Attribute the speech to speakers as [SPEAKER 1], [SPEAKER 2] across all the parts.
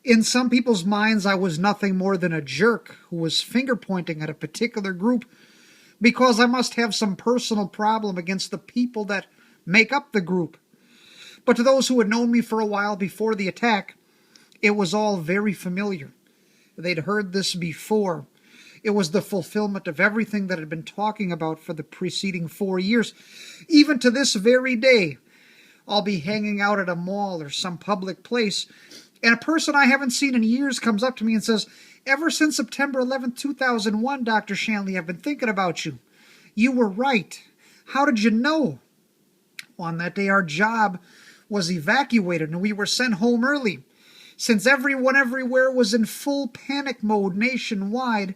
[SPEAKER 1] In some people's minds, I was nothing more than a jerk who was finger pointing at a particular group because I must have some personal problem against the people that make up the group. But to those who had known me for a while before the attack, it was all very familiar. They'd heard this before. It was the fulfillment of everything that I'd been talking about for the preceding 4 years. Even to this very day, I'll be hanging out at a mall or some public place, and a person I haven't seen in years comes up to me and says, "Ever since September 11th, 2001, Dr. Shanley, I've been thinking about you. You were right. How did you know?" On that day, our job was evacuated, and we were sent home early. Since everyone everywhere was in full panic mode nationwide,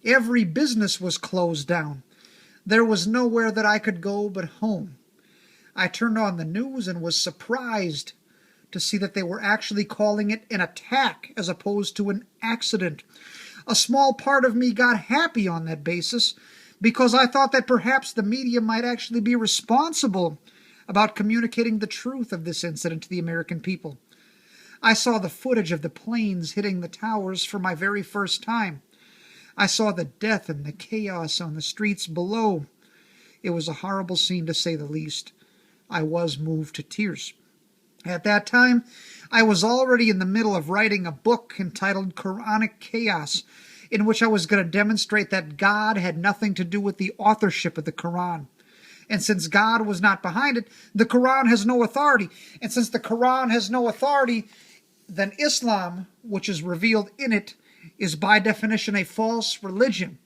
[SPEAKER 1] every business was closed down. There was nowhere that I could go but home. I turned on the news and was surprised to see that they were actually calling it an attack as opposed to an accident. A small part of me got happy on that basis because I thought that perhaps the media might actually be responsible about communicating the truth of this incident to the American people. I saw the footage of the planes hitting the towers for my very first time. I saw the death and the chaos on the streets below. It was a horrible scene, to say the least. I was moved to tears. At that time, I was already in the middle of writing a book entitled Quranic Chaos, in which I was going to demonstrate that God had nothing to do with the authorship of the Quran. And since God was not behind it, the Quran has no authority. And since the Quran has no authority, then Islam, which is revealed in it, is by definition a false religion.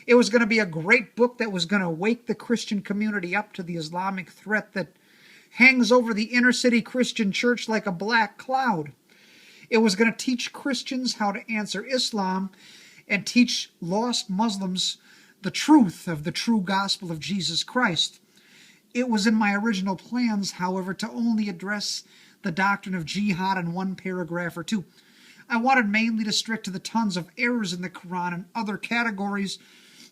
[SPEAKER 1] It was going to be a great book that was going to wake the Christian community up to the Islamic threat that hangs over the inner city Christian church like a black cloud. It was going to teach Christians how to answer Islam and teach lost Muslims the truth of the true gospel of Jesus Christ. It was in my original plans, however, to only address the doctrine of jihad in one paragraph or two. I wanted mainly to stick to the tons of errors in the Quran and other categories,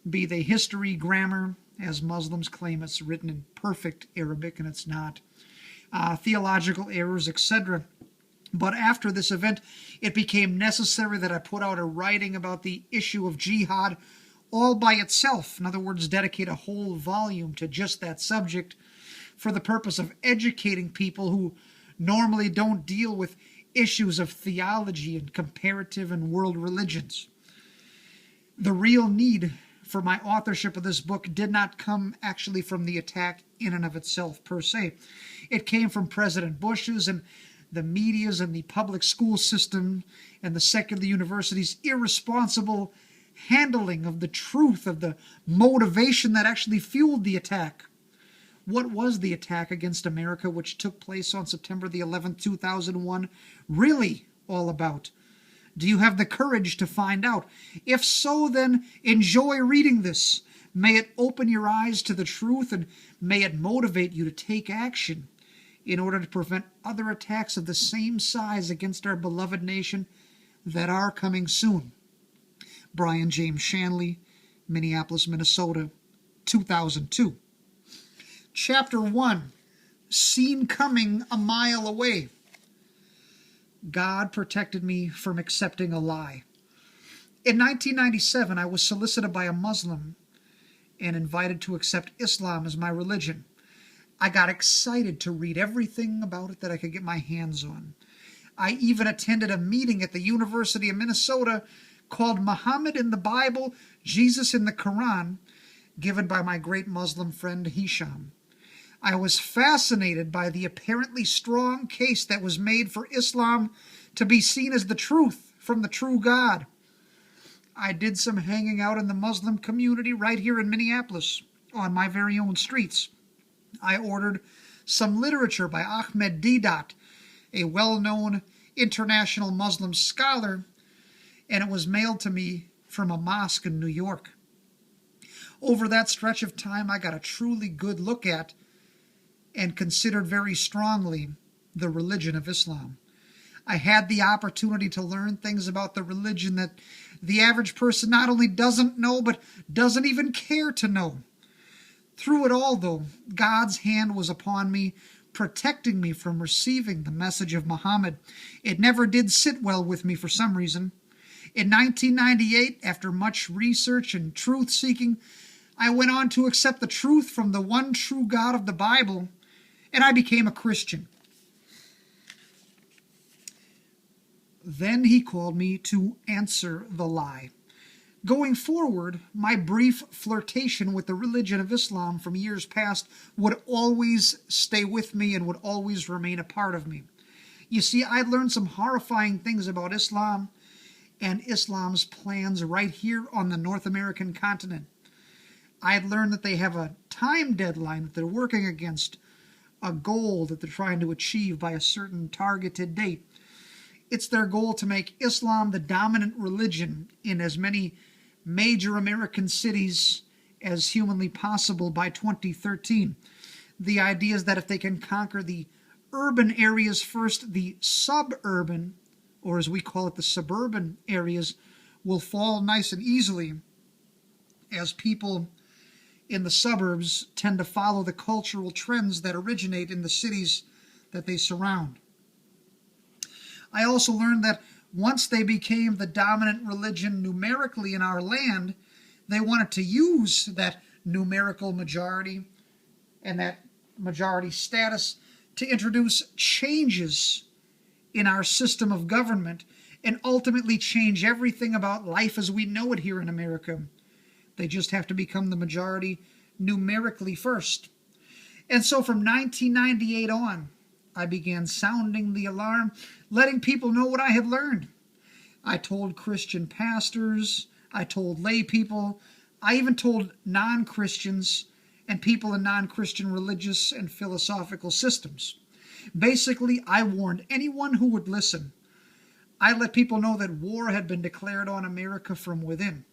[SPEAKER 1] be they history, grammar, as Muslims claim it's written in perfect Arabic and it's not, theological errors, etc. But after this event, it became necessary that I put out a writing about the issue of jihad all by itself. In other words, dedicate a whole volume to just that subject for the purpose of educating people who normally don't deal with issues of theology and comparative and world religions. The real need for my authorship of this book did not come actually from the attack in and of itself per se. It came from President Bush's and the media's and the public school system and the secular universities' irresponsible handling of the truth of the motivation that actually fueled the attack. What was the attack against America which took place on September the 11th, 2001 really all about? Do you have the courage to find out? If so, then enjoy reading this. May it open your eyes to the truth and may it motivate you to take action in order to prevent other attacks of the same size against our beloved nation that are coming soon. Brian James Shanley, Minneapolis, Minnesota, 2002. Chapter 1, Seen Coming a Mile Away. God protected me from accepting a lie. In 1997, I was solicited by a Muslim and invited to accept Islam as my religion. I got excited to read everything about it that I could get my hands on. I even attended a meeting at the University of Minnesota called Muhammad in the Bible, Jesus in the Quran, given by my great Muslim friend Hisham. I was fascinated by the apparently strong case that was made for Islam to be seen as the truth from the true God. I did some hanging out in the Muslim community right here in Minneapolis on my very own streets. I ordered some literature by Ahmed Deedat, a well-known international Muslim scholar, and it was mailed to me from a mosque in New York. Over that stretch of time, I got a truly good look at and considered very strongly the religion of Islam. I had the opportunity to learn things about the religion that the average person not only doesn't know, but doesn't even care to know. Through it all, though, God's hand was upon me protecting me from receiving the message of Muhammad. It never did sit well with me for some reason. In 1998, after much research and truth-seeking, I went on to accept the truth from the one true God of the Bible, and I became a Christian. Then he called me to answer the lie. Going forward, my brief flirtation with the religion of Islam from years past would always stay with me and would always remain a part of me. You see, I learned some horrifying things about Islam and Islam's plans right here on the North American continent. I had learned that they have a time deadline that they're working against, a goal that they're trying to achieve by a certain targeted date. It's their goal to make Islam the dominant religion in as many major American cities as humanly possible by 2013. The idea is that if they can conquer the urban areas first, the suburban, or as we call it, the suburban areas, will fall nice and easily, as people in the suburbs tend to follow the cultural trends that originate in the cities that they surround. I also learned that once they became the dominant religion numerically in our land, they wanted to use that numerical majority and that majority status to introduce changes in our system of government and ultimately change everything about life as we know it here in America. They just have to become the majority numerically first. And so from 1998 on, I began sounding the alarm, letting people know what I had learned. I told Christian pastors, I told lay people, I even told non-Christians and people in non-Christian religious and philosophical systems. Basically, I warned anyone who would listen. I let people know that war had been declared on America from within.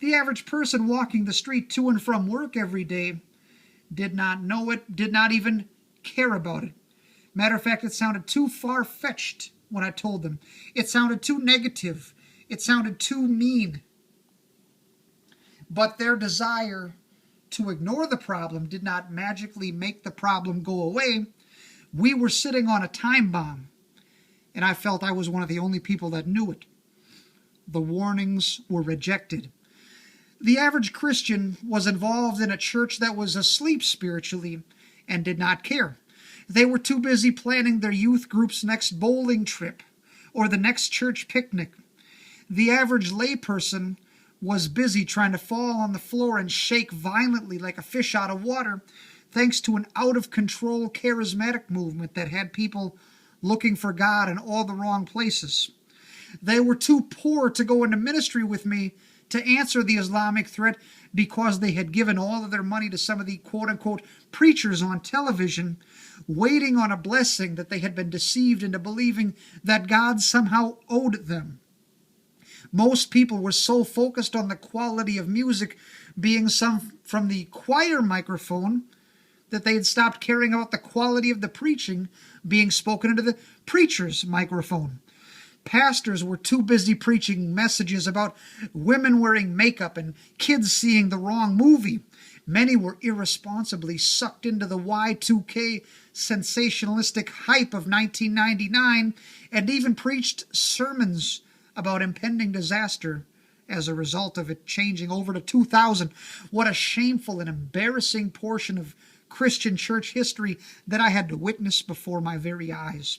[SPEAKER 1] The average person walking the street to and from work every day did not know it, did not even care about it. Matter of fact, it sounded too far-fetched when I told them. It sounded too negative. It sounded too mean. But their desire to ignore the problem did not magically make the problem go away. We were sitting on a time bomb, and I felt I was one of the only people that knew it. The warnings were rejected. The average Christian was involved in a church that was asleep spiritually and did not care. They were too busy planning their youth group's next bowling trip or the next church picnic. The average layperson was busy trying to fall on the floor and shake violently like a fish out of water, thanks to an out-of-control charismatic movement that had people looking for God in all the wrong places. They were too poor to go into ministry with me to answer the Islamic threat because they had given all of their money to some of the quote-unquote preachers on television, waiting on a blessing that they had been deceived into believing that God somehow owed them. Most people were so focused on the quality of music being sung from the choir microphone that they had stopped caring about the quality of the preaching being spoken into the preacher's microphone. Pastors were too busy preaching messages about women wearing makeup and kids seeing the wrong movie. Many were irresponsibly sucked into the Y2K sensationalistic hype of 1999 and even preached sermons about impending disaster as a result of it changing over to 2000. What a shameful and embarrassing portion of Christian church history that I had to witness before my very eyes.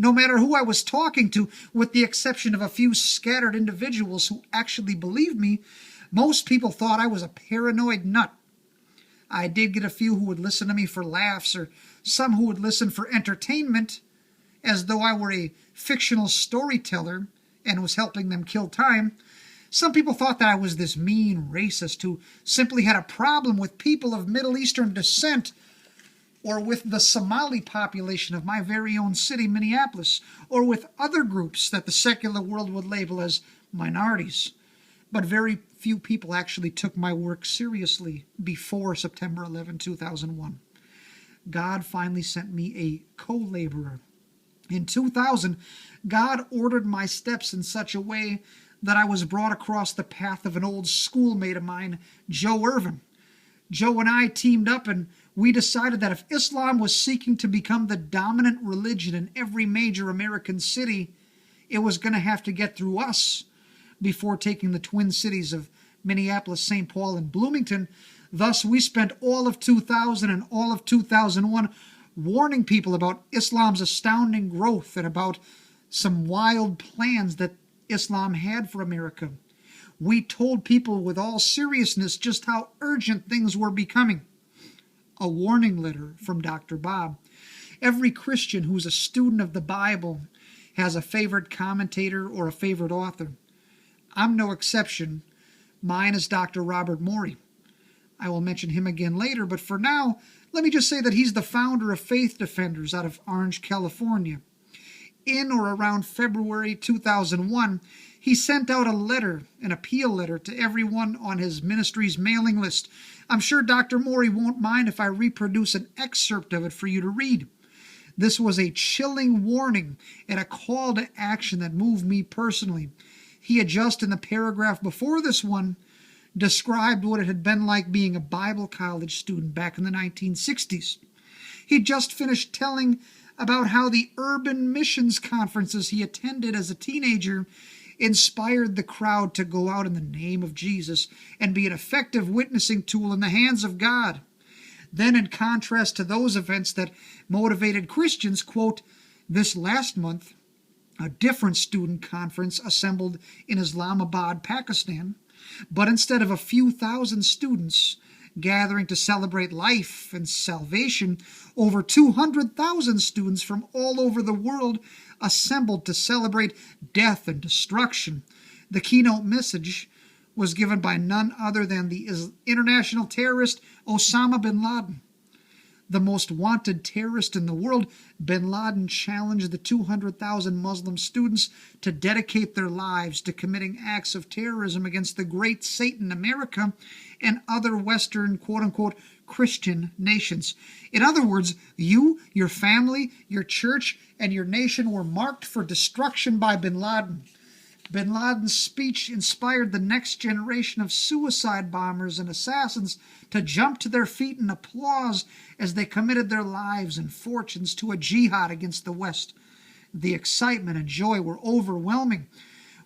[SPEAKER 1] No matter who I was talking to, with the exception of a few scattered individuals who actually believed me, most people thought I was a paranoid nut. I did get a few who would listen to me for laughs, or some who would listen for entertainment, as though I were a fictional storyteller and was helping them kill time. Some people thought that I was this mean racist who simply had a problem with people of Middle Eastern descent, or with the Somali population of my very own city, Minneapolis, or with other groups that the secular world would label as minorities. But very few people actually took my work seriously before September 11, 2001. God finally sent me a co-laborer. In 2000, God ordered my steps in such a way that I was brought across the path of an old schoolmate of mine, Joe Irvin. Joe and I teamed up and We decided that if Islam was seeking to become the dominant religion in every major American city, it was going to have to get through us before taking the twin cities of Minneapolis, St. Paul, and Bloomington. Thus, we spent all of 2000 and all of 2001 warning people about Islam's astounding growth and about some wild plans that Islam had for America. We told people with all seriousness just how urgent things were becoming. A warning letter from Dr. Bob. Every Christian who's a student of the Bible has a favorite commentator or a favorite author. I'm no exception. Mine is Dr. Robert Morey. I will mention him again later, but for now, let me just say that he's the founder of Faith Defenders out of Orange, California. In or around February 2001, he sent out a letter, an appeal letter, to everyone on his ministry's mailing list. I'm sure Dr. Morey won't mind if I reproduce an excerpt of it for you to read. This was a chilling warning and a call to action that moved me personally. He had just, in the paragraph before this one, described what it had been like being a Bible college student back in the 1960s. He'd just finished telling about how the urban missions conferences he attended as a teenager inspired the crowd to go out in the name of Jesus and be an effective witnessing tool in the hands of God. Then, in contrast to those events that motivated Christians, quote, this last month, a different student conference assembled in Islamabad, Pakistan, but instead of a few thousand students gathering to celebrate life and salvation, over 200,000 students from all over the world assembled to celebrate death and destruction. The keynote message was given by none other than the international terrorist Osama bin Laden. The most wanted terrorist in the world, bin Laden challenged the 200,000 Muslim students to dedicate their lives to committing acts of terrorism against the great Satan, America, and other Western, quote-unquote, Christian nations. In other words, you, your family, your church, and your nation were marked for destruction by bin Laden. Bin Laden's speech inspired the next generation of suicide bombers and assassins to jump to their feet in applause as they committed their lives and fortunes to a jihad against the West. The excitement and joy were overwhelming.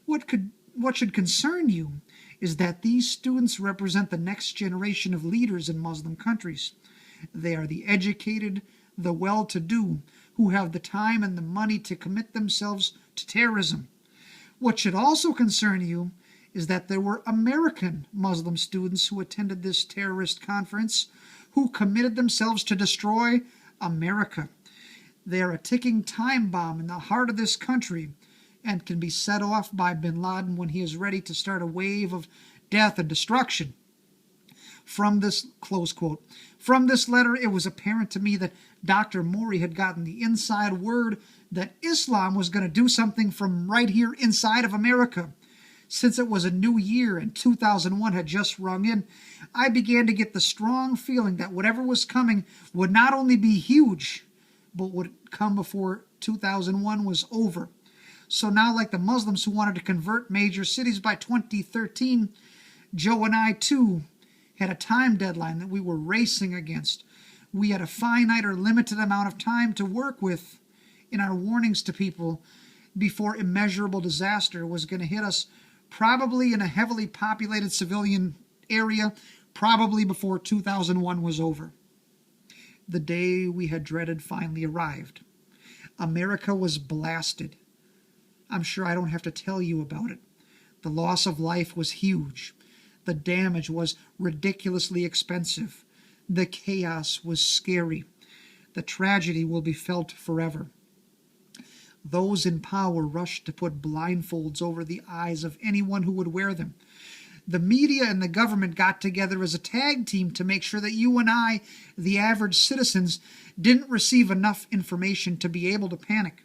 [SPEAKER 1] What should concern you is that these students represent the next generation of leaders in Muslim countries. They are the educated, the well-to-do, who have the time and the money to commit themselves to terrorism. What should also concern you is that there were American Muslim students who attended this terrorist conference who committed themselves to destroy America. They are a ticking time bomb in the heart of this country and can be set off by bin Laden when he is ready to start a wave of death and destruction. From this, close quote, from this letter, it was apparent to me that Dr. Morey had gotten the inside word that Islam was going to do something from right here inside of America. Since it was a new year and 2001 had just rung in, I began to get the strong feeling that whatever was coming would not only be huge, but would come before 2001 was over. So now, like the Muslims who wanted to convert major cities by 2013, Joe and I, too, had a time deadline that we were racing against. We had a finite or limited amount of time to work with in our warnings to people before immeasurable disaster was going to hit us, probably in a heavily populated civilian area, probably before 2001 was over. The day we had dreaded finally arrived. America was blasted. I'm sure I don't have to tell you about it. The loss of life was huge. The damage was ridiculously expensive. The chaos was scary. The tragedy will be felt forever. Those in power rushed to put blindfolds over the eyes of anyone who would wear them. The media and the government got together as a tag team to make sure that you and I, the average citizens, didn't receive enough information to be able to panic.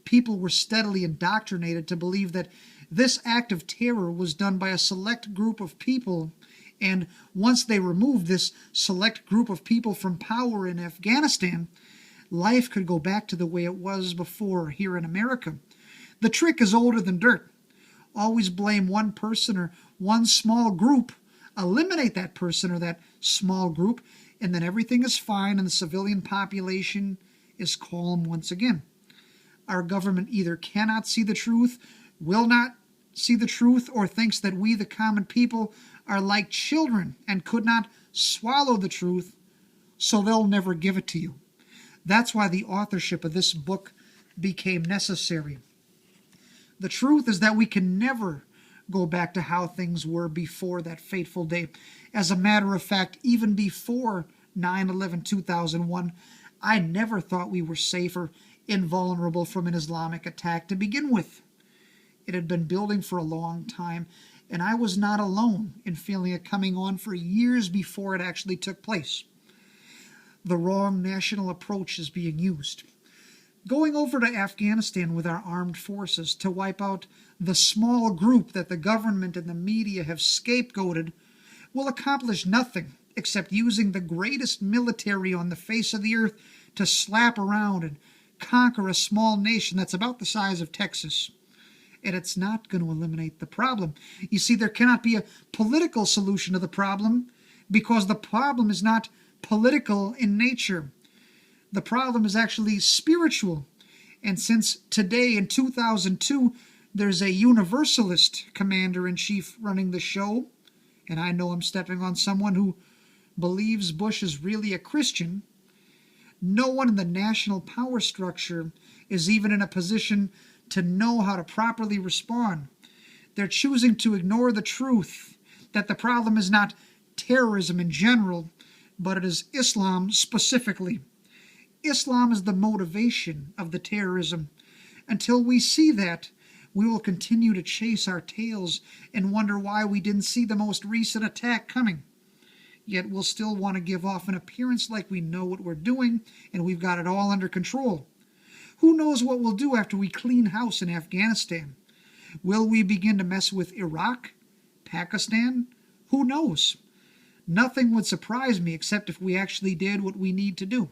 [SPEAKER 1] People were steadily indoctrinated to believe that this act of terror was done by a select group of people, and once they removed this select group of people from power in Afghanistan, life could go back to the way it was before here in America. The trick is older than dirt. Always blame one person or one small group, eliminate that person or that small group, and then everything is fine and the civilian population is calm once again. Our government either cannot see the truth, will not see the truth, or thinks that we, the common people, are like children and could not swallow the truth, so they'll never give it to you. That's why the authorship of this book became necessary. The truth is that we can never go back to how things were before that fateful day. As a matter of fact, even before 9/11/2001, I never thought we were safe or invulnerable from an Islamic attack to begin with. It had been building for a long time, and I was not alone in feeling it coming on for years before it actually took place. The wrong national approach is being used. Going over to Afghanistan with our armed forces to wipe out the small group that the government and the media have scapegoated will accomplish nothing except using the greatest military on the face of the earth to slap around and conquer a small nation that's about the size of Texas. And it's not going to eliminate the problem. You see, there cannot be a political solution to the problem because the problem is not political in nature. The problem is actually spiritual. And since today in 2002, there's a universalist commander-in-chief running the show, and I know I'm stepping on someone who believes Bush is really a Christian, no one in the national power structure is even in a position to know how to properly respond. They're choosing to ignore the truth that the problem is not terrorism in general, but it is Islam specifically. Islam is the motivation of the terrorism. Until we see that, we will continue to chase our tails and wonder why we didn't see the most recent attack coming. Yet we'll still want to give off an appearance like we know what we're doing and we've got it all under control. Who knows what we'll do after we clean house in Afghanistan? Will we begin to mess with Iraq? Pakistan? Who knows? Nothing would surprise me except if we actually did what we need to do.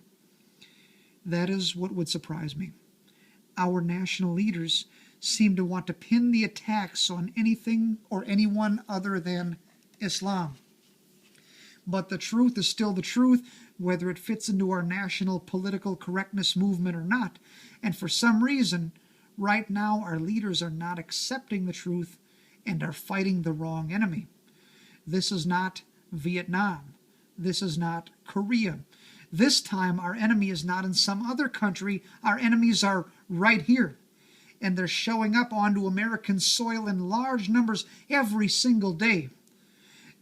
[SPEAKER 1] That is what would surprise me. Our national leaders seem to want to pin the attacks on anything or anyone other than Islam. But the truth is still the truth, whether it fits into our national political correctness movement or not. And for some reason, right now our leaders are not accepting the truth and are fighting the wrong enemy. This is not Vietnam. This is not Korea. This time our enemy is not in some other country. Our enemies are right here. And they're showing up onto American soil in large numbers every single day.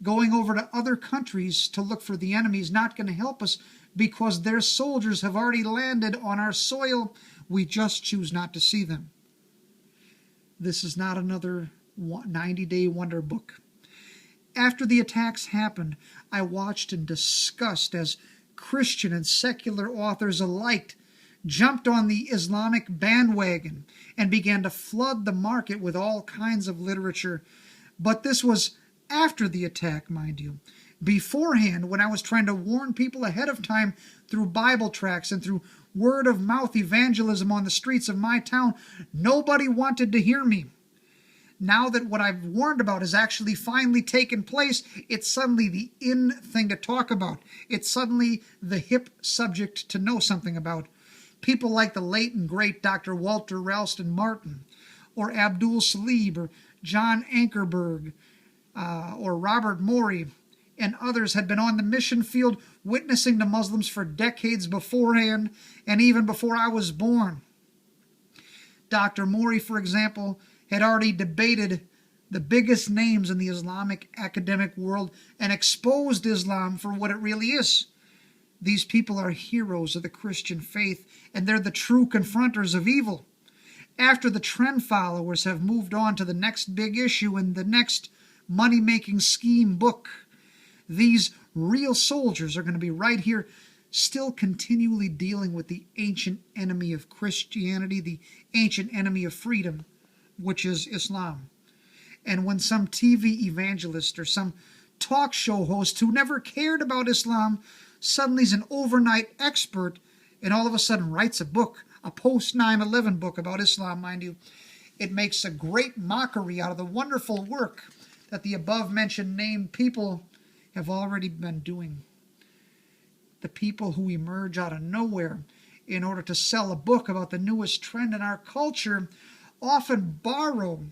[SPEAKER 1] Going over to other countries to look for the enemy is not going to help us because their soldiers have already landed on our soil. We just choose not to see them. This is not another 90-day wonder book. After the attacks happened, I watched in disgust as Christian and secular authors alike jumped on the Islamic bandwagon and began to flood the market with all kinds of literature. But this was after the attack, mind you. Beforehand, when I was trying to warn people ahead of time through Bible tracts and through word-of-mouth evangelism on the streets of my town, nobody wanted to hear me. Now that what I've warned about has actually finally taken place, it's suddenly the in thing to talk about. It's suddenly the hip subject to know something about. People like the late and great Dr. Walter Ralston Martin, or Abdul Salib, or John Ankerberg, or Robert Morey, and others had been on the mission field witnessing to Muslims for decades beforehand and even before I was born. Dr. Morey, for example, had already debated the biggest names in the Islamic academic world and exposed Islam for what it really is. These people are heroes of the Christian faith, and they're the true confronters of evil. After the trend followers have moved on to the next big issue and the next money-making scheme book, these real soldiers are going to be right here, still continually dealing with the ancient enemy of Christianity, the ancient enemy of freedom, which is Islam. And when some TV evangelist or some talk show host who never cared about Islam suddenly is an overnight expert and all of a sudden writes a book, a post-9/11 book about Islam, mind you, it makes a great mockery out of the wonderful work that the above-mentioned named people have already been doing. The people who emerge out of nowhere in order to sell a book about the newest trend in our culture often borrow